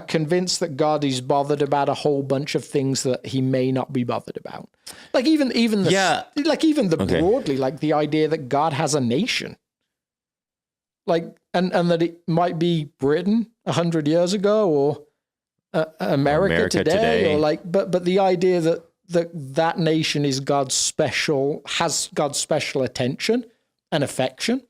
B: convinced that God is bothered about a whole bunch of things that he may not be bothered about. Like even broadly, like the idea that God has a nation. Like, and that it might be Britain 100 years ago or America today, or like, but the idea that nation is has God's special attention and affection,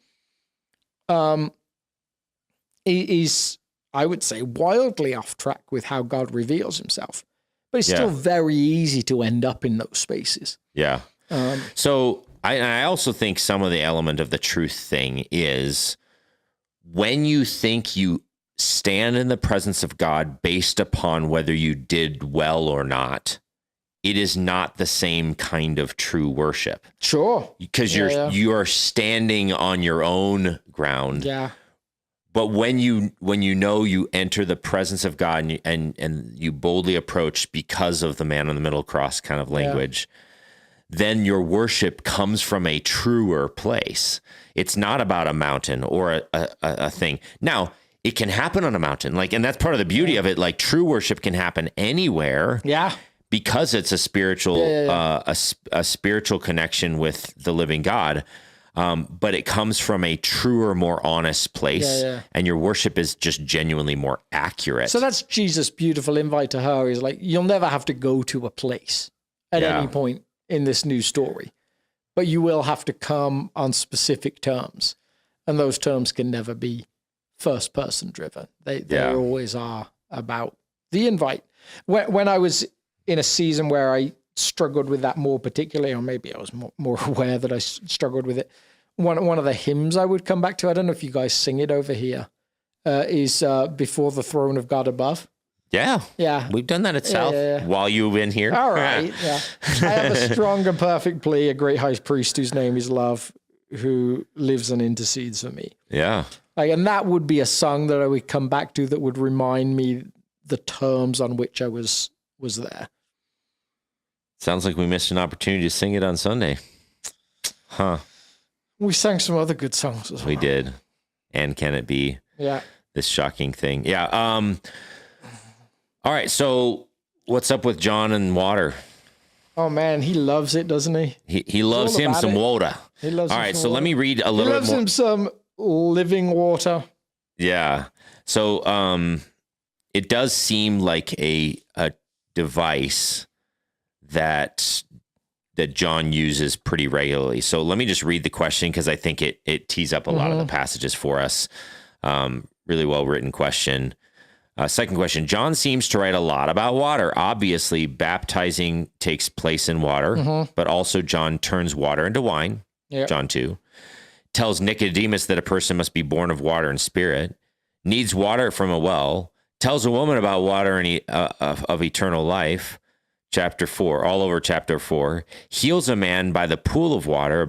B: is, I would say, wildly off track with how God reveals himself. But it's still very easy to end up in those spaces.
A: Yeah. So I also think some of the element of the truth thing is when you think you stand in the presence of God based upon whether you did well or not, it is not the same kind of true worship.
B: Sure.
A: Because you are standing on your own ground.
B: Yeah.
A: But when you know you enter the presence of God and you boldly approach because of the man on the middle cross kind of language, then your worship comes from a truer place. It's not about a mountain or a thing. Now, it can happen on a mountain, and that's part of the beauty of it. Like, true worship can happen anywhere.
B: Yeah.
A: Because it's a spiritual, a spiritual connection with the living God. But it comes from a truer, more honest place, and your worship is just genuinely more accurate.
B: So that's Jesus' beautiful invite to her, is like, you'll never have to go to a place at any point in this new story, but you will have to come on specific terms, and those terms can never be first person driven. They always are about the invite. When I was in a season where I struggled with that more particularly, or maybe I was more aware that I struggled with it, one of the hymns I would come back to, I don't know if you guys sing it over here, is Before the Throne of God Above.
A: Yeah.
B: Yeah.
A: We've done that at South while you've been here.
B: All right. Yeah. I have a strong and perfect plea, a great high priest whose name is love, who lives and intercedes for me.
A: Yeah.
B: And that would be a song that I would come back to that would remind me the terms on which I was there.
A: Sounds like we missed an opportunity to sing it on Sunday. Huh.
B: We sang some other good songs as well.
A: We did. And Can It Be?
B: Yeah.
A: This shocking thing. Yeah. All right. So what's up with John and water?
B: Oh man, he loves it, doesn't he?
A: He loves him some water.
B: He loves
A: all right. So let me read a little bit more.
B: He loves him some living water.
A: Yeah. So it does seem like a device that John uses pretty regularly. So let me just read the question, because I think it tees up a lot of the passages for us. Really well written question. Second question, John seems to write a lot about water. Obviously, baptizing takes place in water, but also John turns water into wine, John 2. Tells Nicodemus that a person must be born of water and spirit, needs water from a well, tells a woman about water and of eternal life, chapter 4, all over chapter 4, heals a man by the pool of water,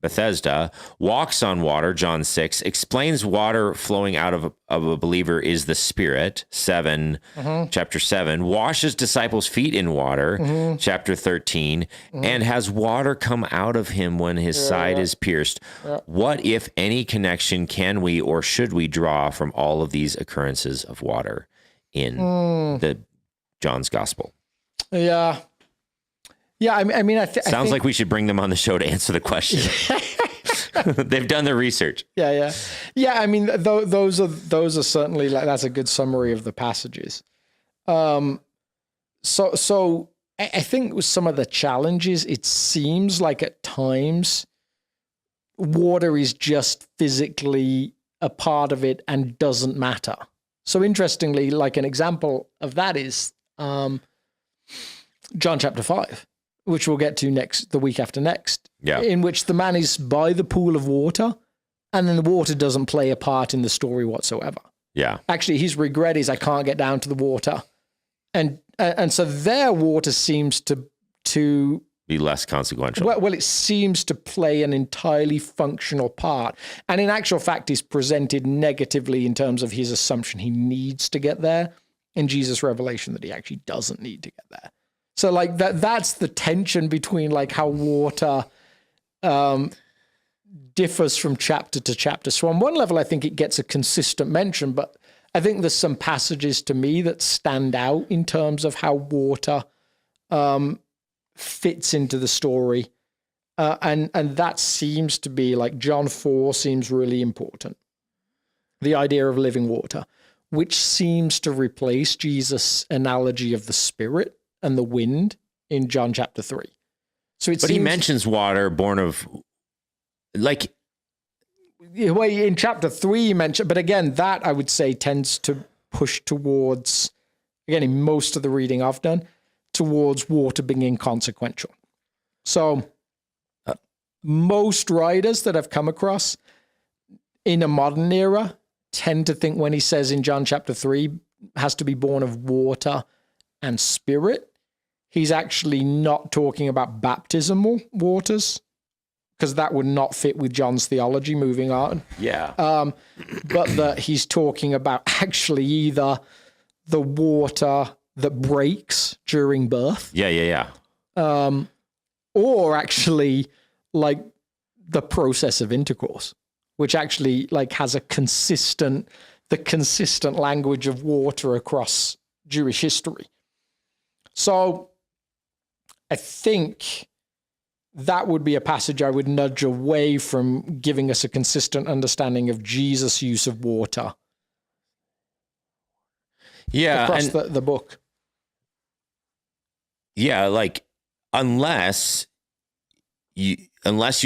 A: Bethesda, walks on water, John 6, explains water flowing out of a believer is the Spirit, chapter 7, washes disciples' feet in water, chapter 13, and has water come out of him when his side is pierced. What, if any, connection can we or should we draw from all of these occurrences of water in the John's Gospel?
B: Yeah. Yeah, I mean,
A: Sounds like we should bring them on the show to answer the question. They've done their research.
B: Yeah. I mean, those are certainly, like, that's a good summary of the passages. So I think with some of the challenges, it seems like at times water is just physically a part of it and doesn't matter. So interestingly, like an example of that is John chapter 5. Which we'll get to the week after next, in which the man is by the pool of water, and then the water doesn't play a part in the story whatsoever.
A: Yeah.
B: Actually, his regret is, I can't get down to the water. And so their water seems to
A: be less consequential.
B: Well, it seems to play an entirely functional part. And in actual fact, is presented negatively in terms of his assumption he needs to get there, and Jesus' revelation that he actually doesn't need to get there. So like that's the tension between like how water differs from chapter to chapter. So on one level, I think it gets a consistent mention, but I think there's some passages to me that stand out in terms of how water fits into the story. And that seems to be like John 4 seems really important. The idea of living water, which seems to replace Jesus' analogy of the Spirit and the wind in John chapter 3. So it seems,
A: he mentions water born of, like,
B: well, in chapter 3 he mentioned, but again, that I would say tends to push towards, again, in most of the reading I've done, towards water being inconsequential. So most writers that I've come across in a modern era tend to think when he says in John chapter 3 has to be born of water and Spirit, he's actually not talking about baptismal waters, because that would not fit with John's theology moving on.
A: Yeah.
B: But that he's talking about actually either the water that breaks during birth.
A: Yeah.
B: Or actually like the process of intercourse, which actually like has the consistent language of water across Jewish history. So I think that would be a passage I would nudge away from giving us a consistent understanding of Jesus' use of water.
A: Yeah.
B: Across the book.
A: Yeah, like unless you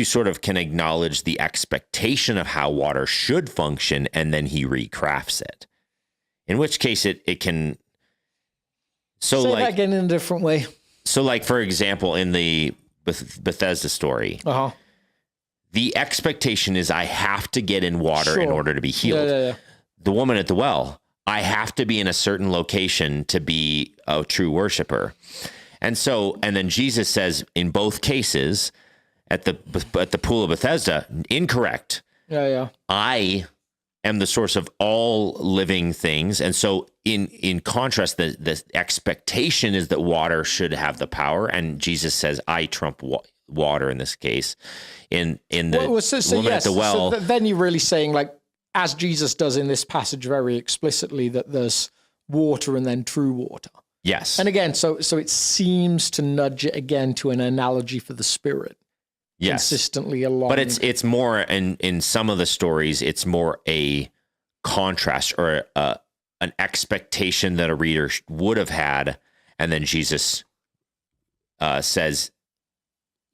A: sort of can acknowledge the expectation of how water should function and then he recrafts it. In which case it can. So
B: say
A: like,
B: that again in a different way.
A: So like, for example, in the Bethesda story, the expectation is I have to get in water in order to be healed.
B: Yeah.
A: The woman at the well, I have to be in a certain location to be a true worshiper. And then Jesus says in both cases at the pool of Bethesda, incorrect.
B: Yeah.
A: I am the source of all living things. And so in contrast, the expectation is that water should have the power. And Jesus says, I trump water in this case. In the woman at the well.
B: So then you're really saying, like, as Jesus does in this passage very explicitly, that there's water and then true water.
A: Yes.
B: And again, so it seems to nudge it again to an analogy for the Spirit.
A: Yes.
B: Consistently along.
A: But it's more, in some of the stories, it's more a contrast or an expectation that a reader would have had. And then Jesus says,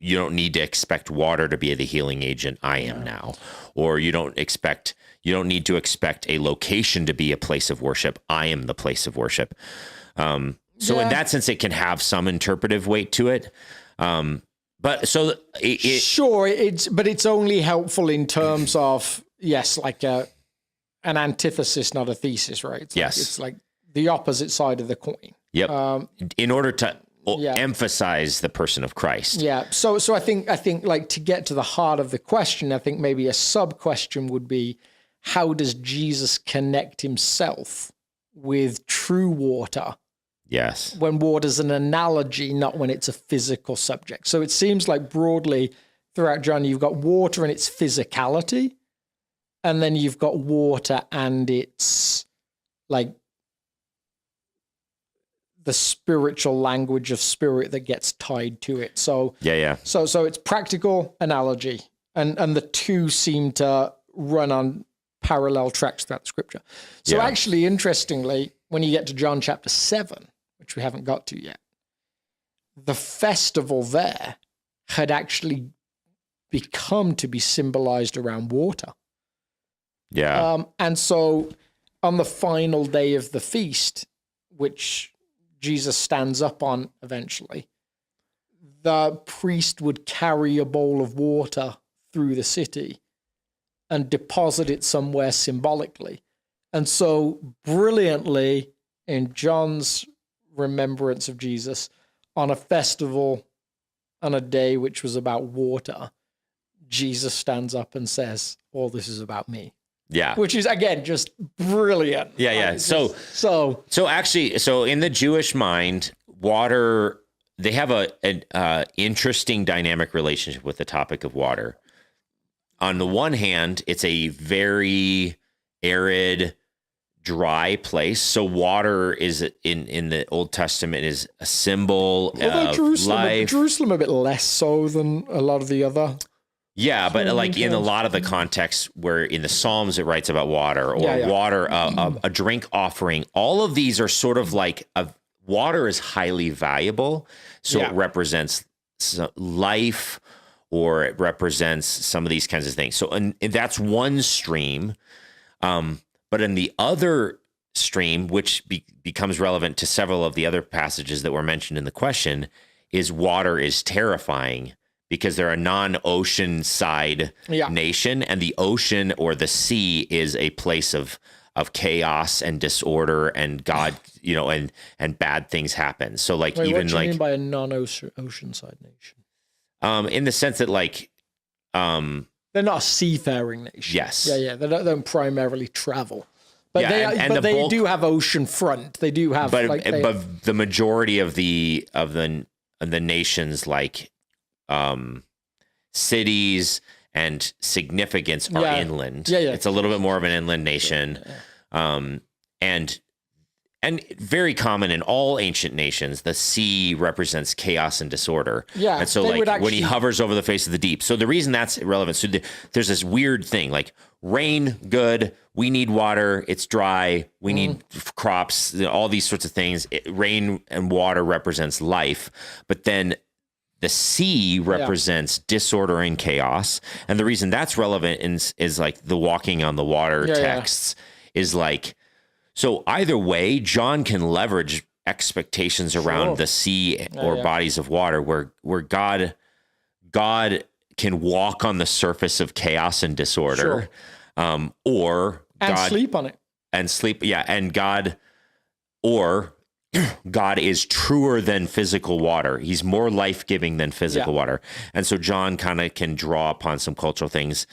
A: you don't need to expect water to be the healing agent I am now. Or you don't need to expect a location to be a place of worship. I am the place of worship. In that sense, it can have some interpretive weight to it. But so it's only helpful in terms of, yes, like an antithesis, not a thesis, right? It's like
B: the opposite side of the coin.
A: Yep. In order to emphasize the person of Christ.
B: Yeah. So I think like to get to the heart of the question, I think maybe a sub question would be, how does Jesus connect himself with true water?
A: Yes.
B: When water's an analogy, not when it's a physical subject. So it seems like broadly throughout John, you've got water and its physicality, and then you've got water and its like the spiritual language of spirit that gets tied to it. So So it's practical analogy, and the two seem to run on parallel tracks throughout the scripture. So actually, interestingly, when you get to John chapter 7, which we haven't got to yet, the festival there had actually become to be symbolized around water.
A: Yeah.
B: And so on the final day of the feast, which Jesus stands up on eventually, the priest would carry a bowl of water through the city and deposit it somewhere symbolically. And so brilliantly, in John's remembrance of Jesus, on a festival, on a day which was about water, Jesus stands up and says, all this is about me.
A: Yeah.
B: Which is, again, just brilliant.
A: Yeah, yeah. So actually, in the Jewish mind, water, they have an interesting dynamic relationship with the topic of water. On the one hand, it's a very arid, dry place. So water is in the Old Testament is a symbol of life.
B: Jerusalem a bit less so than a lot of the other.
A: Yeah, but like in a lot of the contexts where in the Psalms it writes about water or water, a drink offering, all of these are sort of like water is highly valuable. So it represents life, or it represents some of these kinds of things. So and that's one stream. But in the other stream, which becomes relevant to several of the other passages that were mentioned in the question, is water is terrifying. Because they're a non-ocean side nation, and the ocean or the sea is a place of chaos and disorder, and God, and bad things happen. So like,
B: wait,
A: even
B: what do you
A: like
B: mean by a non-ocean side nation?
A: In the sense that like,
B: they're not a seafaring nation.
A: Yes.
B: Yeah. They don't primarily travel. But they do have ocean front. They do have,
A: but the majority of the nations, like cities and significance, are inland. Yeah. It's a little bit more of an inland nation. And very common in all ancient nations, the sea represents chaos and disorder. Yeah. And so like when he hovers over the face of the deep. So the reason that's relevant, so there's this weird thing like rain, good. We need water. It's dry. We need crops, all these sorts of things. Rain and water represents life, but then the sea represents disorder and chaos. And the reason that's relevant is like the walking on the water texts is like, so either way, John can leverage expectations around the sea or bodies of water where God can walk on the surface of chaos and disorder, or God
B: sleep on it
A: and sleep. Yeah. And God is truer than physical water. He's more life-giving than physical water. And so John kind of can draw upon some cultural things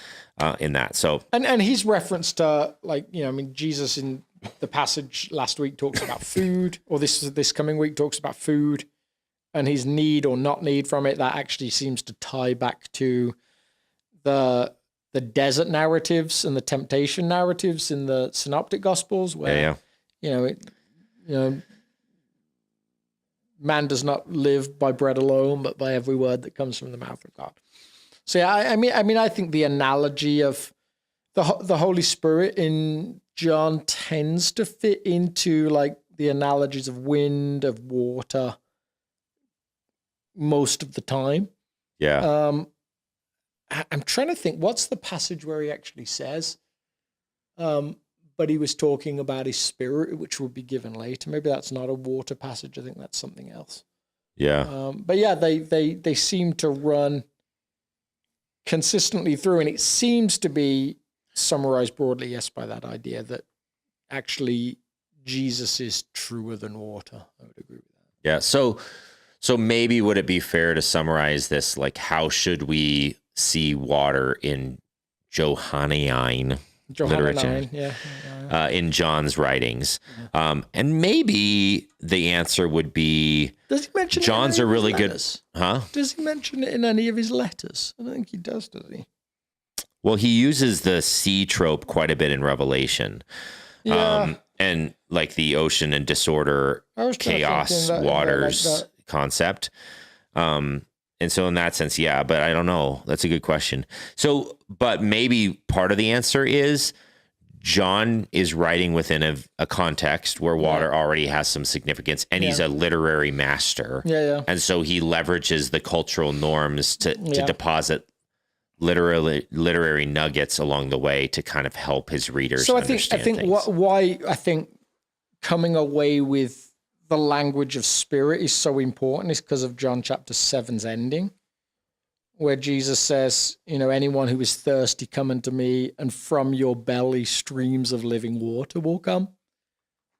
A: in that. So,
B: and he's referenced to like, Jesus in the passage last week talks about food, or this coming week talks about food and his need or not need from it. That actually seems to tie back to the desert narratives and the temptation narratives in the synoptic gospels where, man does not live by bread alone, but by every word that comes from the mouth of God. So I think the analogy of the Holy Spirit in John tends to fit into like the analogies of wind, of water, most of the time.
A: Yeah.
B: I'm trying to think, what's the passage where he actually says, but he was talking about his spirit, which will be given later. Maybe that's not a water passage. I think that's something else.
A: Yeah.
B: But yeah, they seem to run consistently through, and it seems to be summarized broadly, yes, by that idea that actually Jesus is truer than water. I would agree with that.
A: Yeah. So maybe would it be fair to summarize this? Like, how should we see water in Johannine literature? In John's writings? And maybe the answer would be,
B: does he mention
A: John's are really good. Huh?
B: Does he mention it in any of his letters? I don't think he does he?
A: Well, he uses the sea trope quite a bit in Revelation.
B: Yeah.
A: And like the ocean and disorder, chaos, waters concept. And so in that sense, yeah, but I don't know. That's a good question. So, but maybe part of the answer is John is writing within a context where water already has some significance, and he's a literary master.
B: Yeah.
A: And so he leverages the cultural norms to deposit literary nuggets along the way to kind of help his readers.
B: So I
A: understand
B: think
A: things.
B: why I think coming away with the language of spirit is so important is because of John chapter 7's ending, where Jesus says, anyone who is thirsty, come unto me, and from your belly streams of living water will come.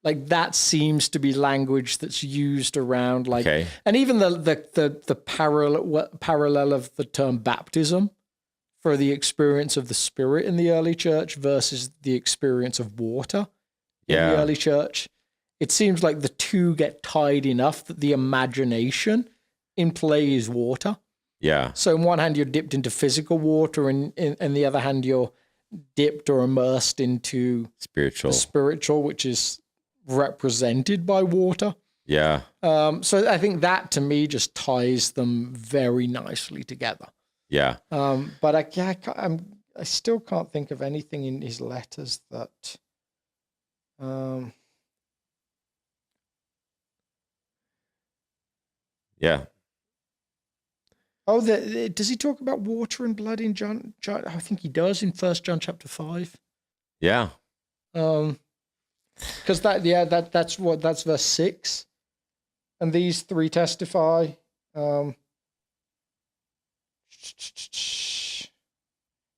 B: Like, that seems to be language that's used around, like, and even the parallel of the term baptism for the experience of the Spirit in the early church versus the experience of water in the early church. It seems like the two get tied enough that the imagination in play is water.
A: Yeah.
B: So in one hand, you're dipped into physical water, and in the other hand, you're dipped or immersed into spiritual, which is represented by water.
A: Yeah.
B: So I think that to me just ties them very nicely together.
A: Yeah.
B: But I still can't think of anything in his letters that.
A: Yeah.
B: Oh, does he talk about water and blood in John? I think he does in 1 John chapter 5.
A: Yeah.
B: Because that's verse 6, and these three testify. The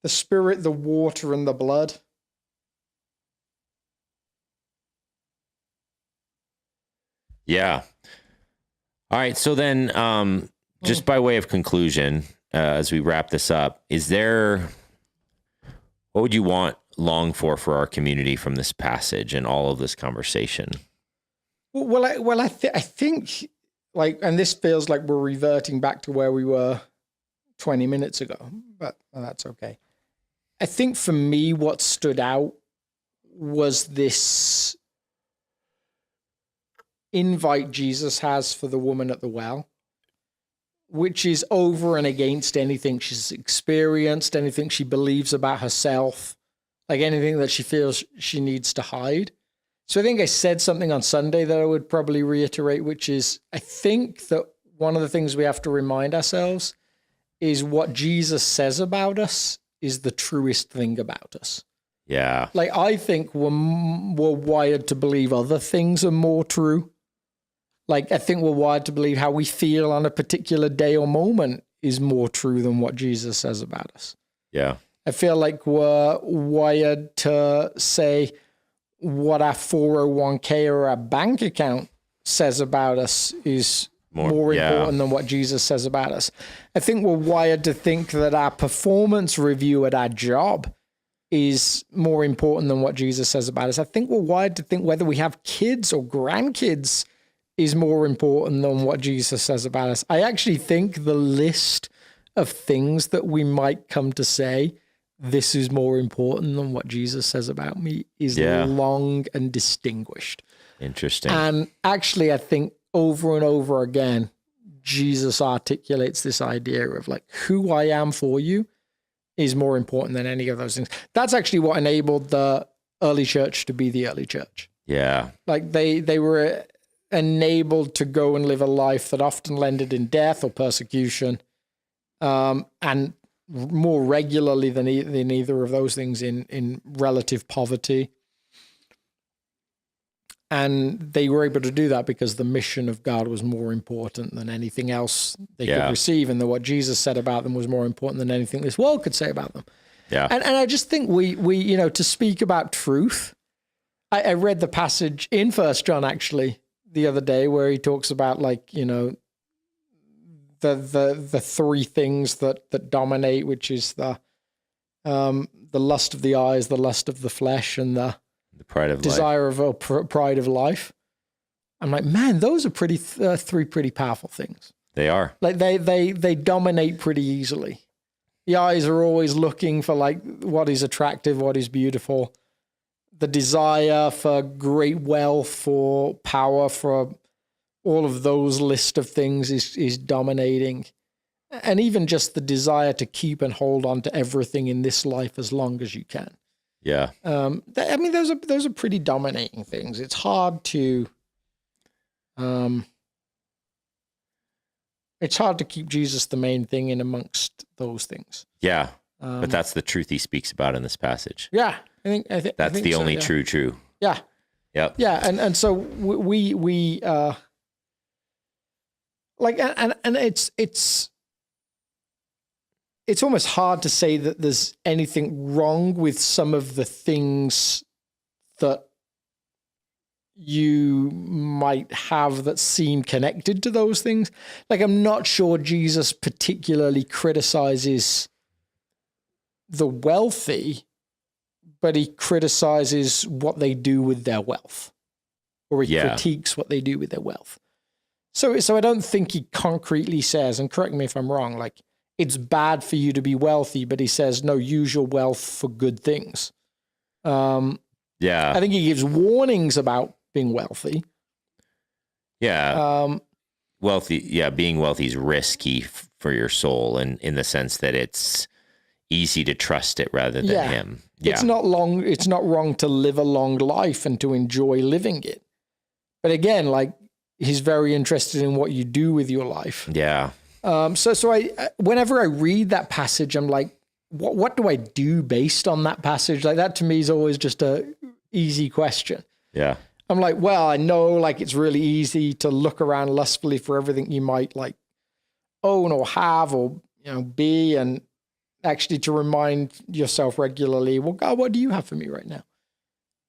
B: Spirit, the water, and the blood.
A: Yeah. All right. So then, just by way of conclusion, as we wrap this up, what would you long for our community from this passage and all of this conversation?
B: I think, like, and this feels like we're reverting back to where we were 20 minutes ago, but that's okay. I think for me, what stood out was this invite Jesus has for the woman at the well, which is over and against anything she's experienced, anything she believes about herself, like anything that she feels she needs to hide. So I think I said something on Sunday that I would probably reiterate, which is I think that one of the things we have to remind ourselves is what Jesus says about us is the truest thing about us.
A: Yeah.
B: Like, I think we're wired to believe other things are more true. Like, I think we're wired to believe how we feel on a particular day or moment is more true than what Jesus says about us.
A: Yeah.
B: I feel like we're wired to say what our 401k or our bank account says about us is more important than what Jesus says about us. I think we're wired to think that our performance review at our job is more important than what Jesus says about us. I think we're wired to think whether we have kids or grandkids is more important than what Jesus says about us. I actually think the list of things that we might come to say, this is more important than what Jesus says about me, is long and distinguished.
A: Interesting.
B: And actually, I think over and over again, Jesus articulates this idea of like, who I am for you is more important than any of those things. That's actually what enabled the early church to be the early church.
A: Yeah.
B: Like they were enabled to go and live a life that often ended in death or persecution, and more regularly than either of those things in relative poverty. And they were able to do that because the mission of God was more important than anything else they could receive, and that what Jesus said about them was more important than anything this world could say about them.
A: Yeah.
B: And I just think we to speak about truth, I read the passage in First John actually the other day where he talks about like, you know, the three things that dominate, which is the lust of the eyes, the lust of the flesh, and the
A: pride of
B: desire
A: life.
B: of pride of life. I'm like, man, those are three pretty powerful things.
A: They are.
B: Like they dominate pretty easily. The eyes are always looking for like what is attractive, what is beautiful. The desire for great wealth, for power, for all of those list of things is dominating. And even just the desire to keep and hold on to everything in this life as long as you can.
A: Yeah.
B: I mean, those are pretty dominating things. It's hard to keep Jesus the main thing in amongst those things.
A: Yeah. But that's the truth he speaks about in this passage.
B: Yeah. I think
A: that's the only true.
B: Yeah.
A: Yep.
B: Yeah. And so we like, and it's almost hard to say that there's anything wrong with some of the things that you might have that seem connected to those things. Like, I'm not sure Jesus particularly criticizes the wealthy, but he criticizes what they do with their wealth, or he critiques what they do with their wealth. So I don't think he concretely says, and correct me if I'm wrong, like, it's bad for you to be wealthy, but he says, no, use your wealth for good things. I think he gives warnings about being wealthy.
A: Yeah. Being wealthy is risky for your soul, and in the sense that it's easy to trust it rather than him. Yeah. It's
B: not wrong to live a long life and to enjoy living it. But again, like, he's very interested in what you do with your life.
A: Yeah.
B: So I whenever I read that passage, I'm like, what do I do based on that passage? Like, that to me is always just a easy question.
A: Yeah.
B: I'm like, well, I know, like, it's really easy to look around lustfully for everything you might like own or have or, you know, be, and actually to remind yourself regularly, well, God, what do you have for me right now?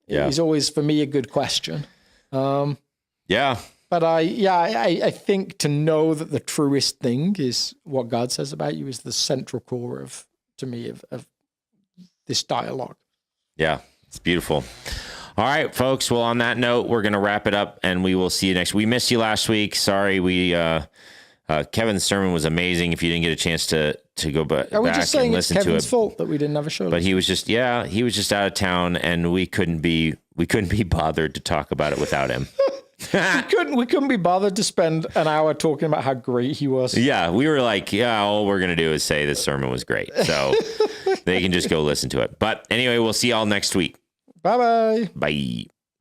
A: Yeah.
B: It's always, for me, a good question.
A: Yeah.
B: But I think to know that the truest thing is what God says about you is the central core of this dialogue. Yeah.
A: It's beautiful. All right, folks. Well, on that note, we're going to wrap it up, and we will see you next. We missed you last week. Sorry. Kevin's sermon was amazing. If you didn't get a chance to go back and listen to it. Are we just saying it's
B: Kevin's fault that we didn't have a show?
A: But he was just out of town, and we couldn't be bothered to talk about it without him.
B: We couldn't be bothered to spend an hour talking about how great he was.
A: Yeah, we were like, all we're going to do is say this sermon was great. So they can just go listen to it. But anyway, we'll see y'all next week.
B: Bye-bye.
A: Bye.